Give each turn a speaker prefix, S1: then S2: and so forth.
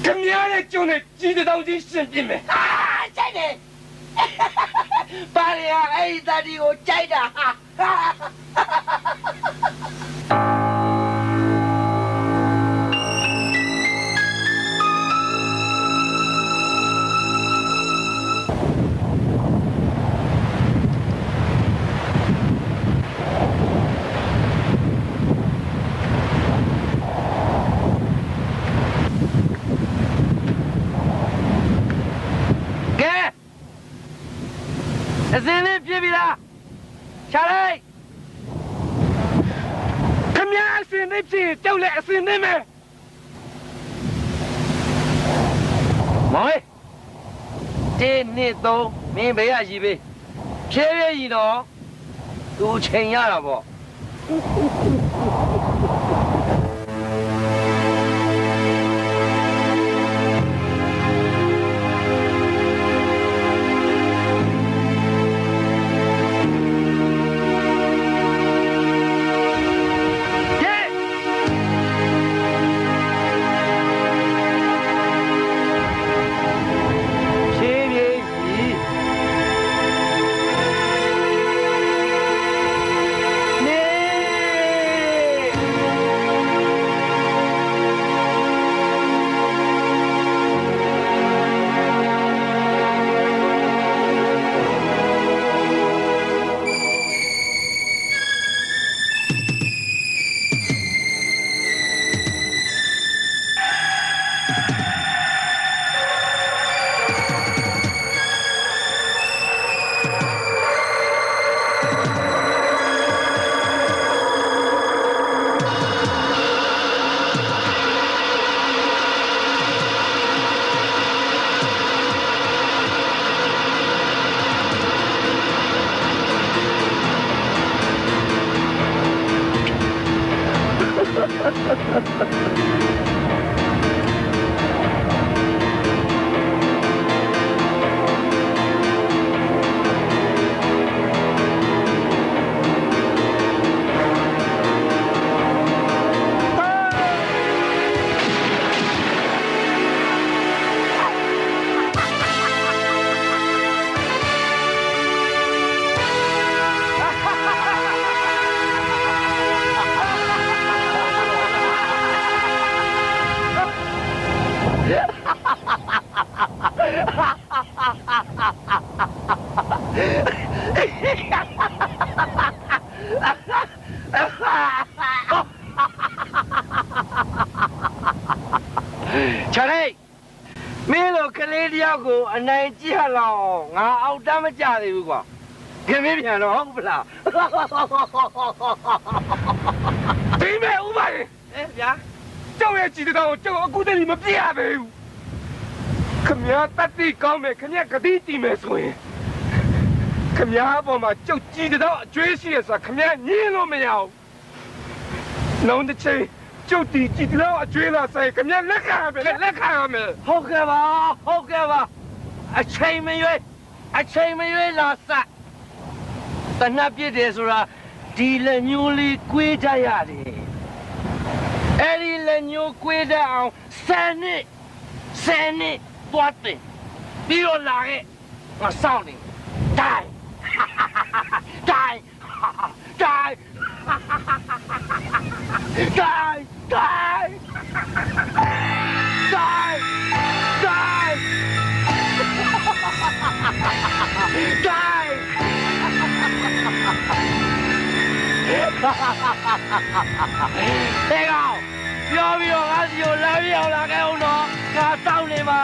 S1: ခင်ဗျားရဲ့ကျုံနဲ့ကြီးတောင်ကြီးရှင်ပြင်းမယ်
S2: ကြိုက်တယ်ပါရအဲ့ဒီတတိကိုကြိုက်တာ
S3: အစင်းလေးပြပြီလားရှာလိုက်
S1: ခင်ဗျားအစင်းလေးပြတောက်လက်အစင်းလေးမယ်
S3: မောင်1 2 3မင်းဘေးရရှိပေးဖြည်းဖြည်းကြီးတော့သူချိန်ရတာပေါ့ချာလေးမင်းလိုကလေးတယောက်ကိုအနိုင်ကျင့်လောက်ငါအောက်တမ်းမကြသေးဘူးကွာခင်မင်းပြန်တော့ဟုတ်ပလား
S1: ဒီမဲ့ဥပါရင်
S3: ဗျာ
S1: ကျောက်ရဲ့ကြီးတောင်ကိုကျောက်အခုတည်းမပြရသေးဘူးခင်ဗျာတတိကောင်းမယ်ခင်ဗျာဂတိတီမယ်ဆိုရင်ခင်ဗျားပေါ်မှာကြောက်ကြီးတော့အကျွေးရှိရဆိုတာခင်ဗျားညင်းလို့မရဘူး။လုံးတစ်ချိန်ကြောက်တီကြီးတော့အကျွေးလာဆိုင်ခင်ဗျားလက်ခံရမယ်လက်ခံရမယ်
S3: ။ဟုတ်ကဲ့ပါအချိန်မရွေးလာစတနပ်ပြစ်တယ်ဆိုတာဒီလက်ညိုးလေးကွေးကြရတယ်။အဲ့ဒီလက်ညိုးကွေးတတ်အောင်10နှစ်သွားတယ်ပြီးတော့လာခဲ့ငါစောင့်နေတိုင်းthế nàoပြောပြီးတော့ငါစီကိုလမ်းပြောင်းလာခဲ့အောင်တော့ငါစောင့်နေမှာ